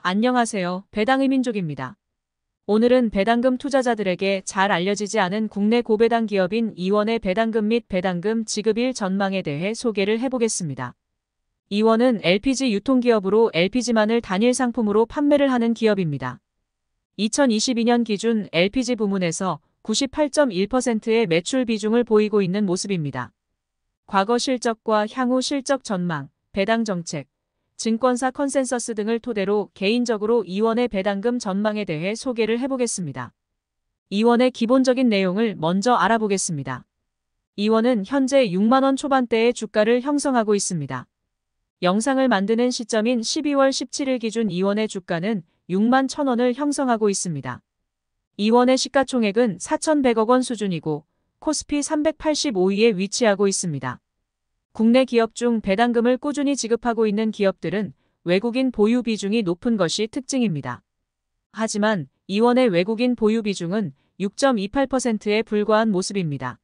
안녕하세요. 배당의 민족입니다. 오늘은 배당금 투자자들에게 잘 알려지지 않은 국내 고배당 기업인 이원의 배당금 및 배당금 지급일 전망에 대해 소개를 해보겠습니다. 이원은 LPG 유통기업으로 LPG만을 단일 상품으로 판매를 하는 기업입니다. 2022년 기준 LPG 부문에서 98.1%의 매출 비중을 보이고 있는 모습입니다. 과거 실적과 향후 실적 전망, 배당 정책, 증권사 컨센서스 등을 토대로 개인적으로 이원의 배당금 전망에 대해 소개를 해보겠습니다. 이원의 기본적인 내용을 먼저 알아보겠습니다. 이원은 현재 6만원 초반대의 주가를 형성하고 있습니다. 영상을 만드는 시점인 12월 17일 기준 이원의 주가는 6만 1,000원을 형성하고 있습니다. 이원의 시가총액은 4,100억 원 수준이고 코스피 385위에 위치하고 있습니다. 국내 기업 중 배당금을 꾸준히 지급하고 있는 기업들은 외국인 보유 비중이 높은 것이 특징입니다. 하지만 이원의 외국인 보유 비중은 6.28%에 불과한 모습입니다.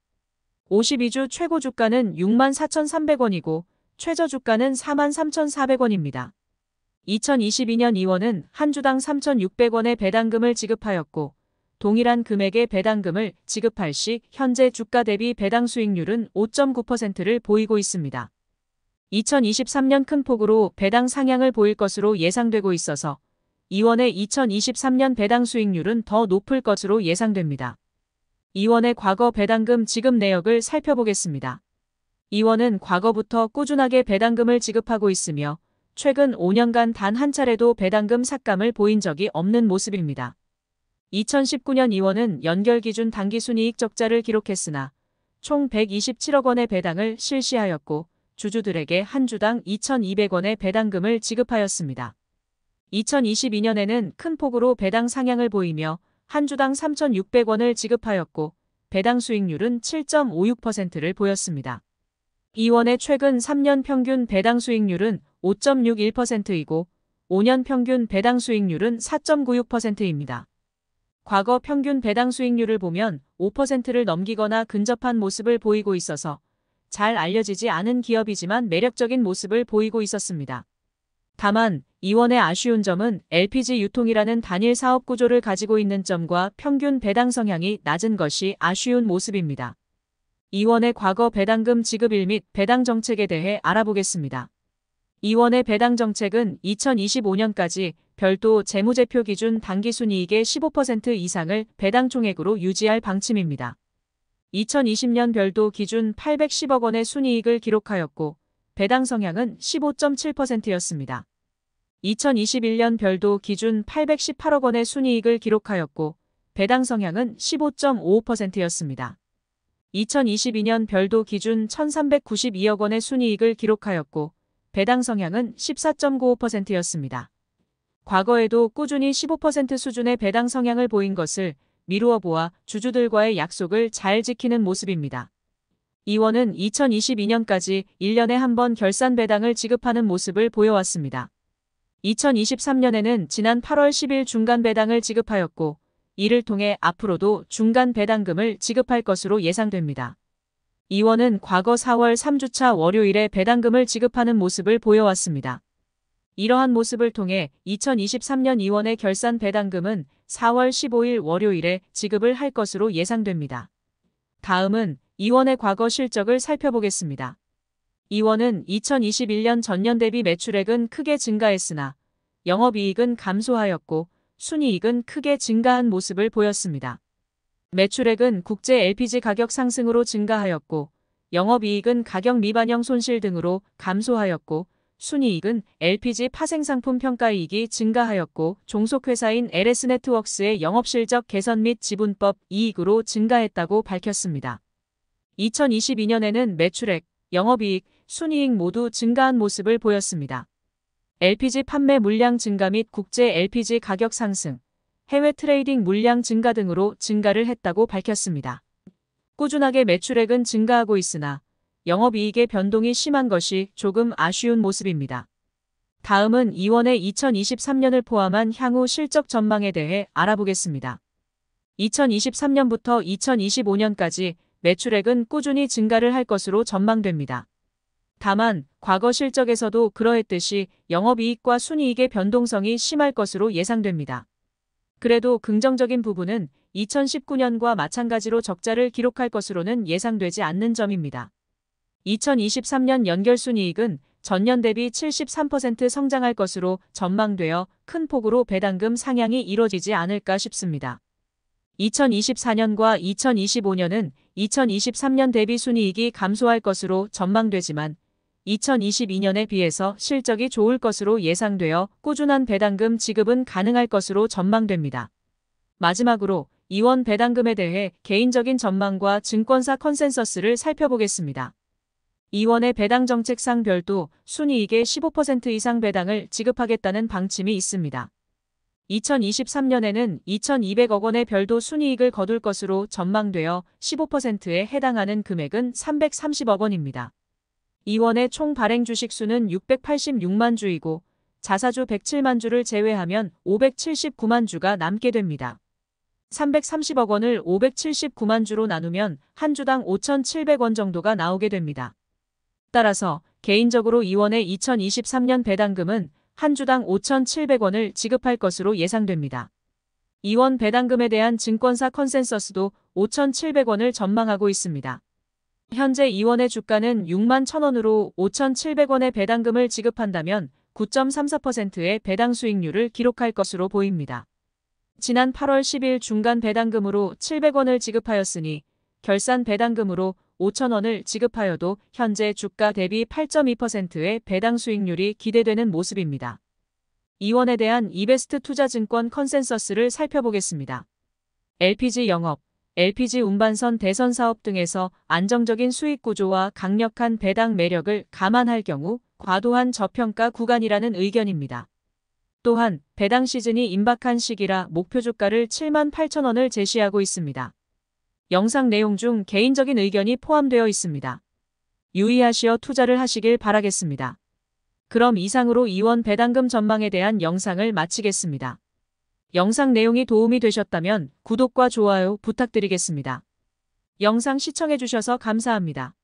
52주 최고 주가는 64,300원이고 최저 주가는 43,400원입니다. 2022년 이원은 한 주당 3,600원의 배당금을 지급하였고 동일한 금액의 배당금을 지급할 시 현재 주가 대비 배당 수익률은 5.9%를 보이고 있습니다. 2023년 큰 폭으로 배당 상향을 보일 것으로 예상되고 있어서 이원의 2023년 배당 수익률은 더 높을 것으로 예상됩니다. 이원의 과거 배당금 지급 내역을 살펴보겠습니다. 이원은 과거부터 꾸준하게 배당금을 지급하고 있으며 최근 5년간 단 한 차례도 배당금 삭감을 보인 적이 없는 모습입니다. 2019년 이원은 연결 기준 당기순이익 적자를 기록했으나 총 127억 원의 배당을 실시하였고 주주들에게 한 주당 2,200원의 배당금을 지급하였습니다. 2022년에는 큰 폭으로 배당 상향을 보이며 한 주당 3,600원을 지급하였고 배당 수익률은 7.56%를 보였습니다. 이원의 최근 3년 평균 배당 수익률은 5.61%이고 5년 평균 배당 수익률은 4.96%입니다. 과거 평균 배당 수익률을 보면 5%를 넘기거나 근접한 모습을 보이고 있어서 잘 알려지지 않은 기업이지만 매력적인 모습을 보이고 있었습니다. 다만 이원의 아쉬운 점은 LPG 유통이라는 단일 사업 구조를 가지고 있는 점과 평균 배당 성향이 낮은 것이 아쉬운 모습입니다. 이원의 과거 배당금 지급일 및 배당 정책에 대해 알아보겠습니다. 이원의 배당 정책은 2025년까지 별도 재무제표 기준 당기순이익의 15% 이상을 배당 총액으로 유지할 방침입니다. 2020년 별도 기준 810억 원의 순이익을 기록하였고 배당 성향은 15.7%였습니다. 2021년 별도 기준 818억 원의 순이익을 기록하였고 배당 성향은 15.55%였습니다. 2022년 별도 기준 1,392억 원의 순이익을 기록하였고 배당 성향은 14.95%였습니다. 과거에도 꾸준히 15% 수준의 배당 성향을 보인 것을 미루어 보아 주주들과의 약속을 잘 지키는 모습입니다. 이원은 2022년까지 1년에 한 번 결산 배당을 지급하는 모습을 보여왔습니다. 2023년에는 지난 8월 10일 중간 배당을 지급하였고 이를 통해 앞으로도 중간 배당금을 지급할 것으로 예상됩니다. 이원은 과거 4월 3주차 월요일에 배당금을 지급하는 모습을 보여왔습니다. 이러한 모습을 통해 2023년 이원의 결산 배당금은 4월 15일 월요일에 지급을 할 것으로 예상됩니다. 다음은 이원의 과거 실적을 살펴보겠습니다. 이원은 2021년 전년 대비 매출액은 크게 증가했으나 영업이익은 감소하였고 순이익은 크게 증가한 모습을 보였습니다. 매출액은 국제 LPG 가격 상승으로 증가하였고 영업이익은 가격 미반영 손실 등으로 감소하였고 순이익은 LPG 파생상품 평가이익이 증가하였고 종속회사인 LS네트워크스의 영업실적 개선 및 지분법 이익으로 증가했다고 밝혔습니다. 2022년에는 매출액, 영업이익, 순이익 모두 증가한 모습을 보였습니다. LPG 판매 물량 증가 및 국제 LPG 가격 상승, 해외 트레이딩 물량 증가 등으로 증가를 했다고 밝혔습니다. 꾸준하게 매출액은 증가하고 있으나 영업이익의 변동이 심한 것이 조금 아쉬운 모습입니다. 다음은 이원의 2023년을 포함한 향후 실적 전망에 대해 알아보겠습니다. 2023년부터 2025년까지 매출액은 꾸준히 증가를 할 것으로 전망됩니다. 다만 과거 실적에서도 그러했듯이 영업이익과 순이익의 변동성이 심할 것으로 예상됩니다. 그래도 긍정적인 부분은 2019년과 마찬가지로 적자를 기록할 것으로는 예상되지 않는 점입니다. 2023년 연결순이익은 전년 대비 73% 성장할 것으로 전망되어 큰 폭으로 배당금 상향이 이뤄지지 않을까 싶습니다. 2024년과 2025년은 2023년 대비 순이익이 감소할 것으로 전망되지만 2022년에 비해서 실적이 좋을 것으로 예상되어 꾸준한 배당금 지급은 가능할 것으로 전망됩니다. 마지막으로 이원 배당금에 대해 개인적인 전망과 증권사 컨센서스를 살펴보겠습니다. 이원의 배당 정책상 별도 순이익의 15% 이상 배당을 지급하겠다는 방침이 있습니다. 2023년에는 2,200억 원의 별도 순이익을 거둘 것으로 전망되어 15%에 해당하는 금액은 330억 원입니다. 이원의 총 발행 주식 수는 686만 주이고 자사주 107만 주를 제외하면 579만 주가 남게 됩니다. 330억 원을 579만 주로 나누면 한 주당 5,700원 정도가 나오게 됩니다. 따라서 개인적으로 이원의 2023년 배당금은 한 주당 5,700원을 지급할 것으로 예상됩니다. 이원 배당금에 대한 증권사 컨센서스도 5,700원을 전망하고 있습니다. 현재 이원의 주가는 6만 1,000원으로 5,700원의 배당금을 지급한다면 9.34%의 배당 수익률을 기록할 것으로 보입니다. 지난 8월 10일 중간 배당금으로 700원을 지급하였으니 결산 배당금으로 5,000원을 지급하여도 현재 주가 대비 8.2%의 배당 수익률이 기대되는 모습입니다. 이원에 대한 이베스트 투자증권 컨센서스를 살펴보겠습니다. LPG 영업, LPG 운반선 대선 사업 등에서 안정적인 수익 구조와 강력한 배당 매력을 감안할 경우 과도한 저평가 구간이라는 의견입니다. 또한 배당 시즌이 임박한 시기라 목표 주가를 78,000원을 제시하고 있습니다. 영상 내용 중 개인적인 의견이 포함되어 있습니다. 유의하시어 투자를 하시길 바라겠습니다. 그럼 이상으로 이원 배당금 전망에 대한 영상을 마치겠습니다. 영상 내용이 도움이 되셨다면 구독과 좋아요 부탁드리겠습니다. 영상 시청해주셔서 감사합니다.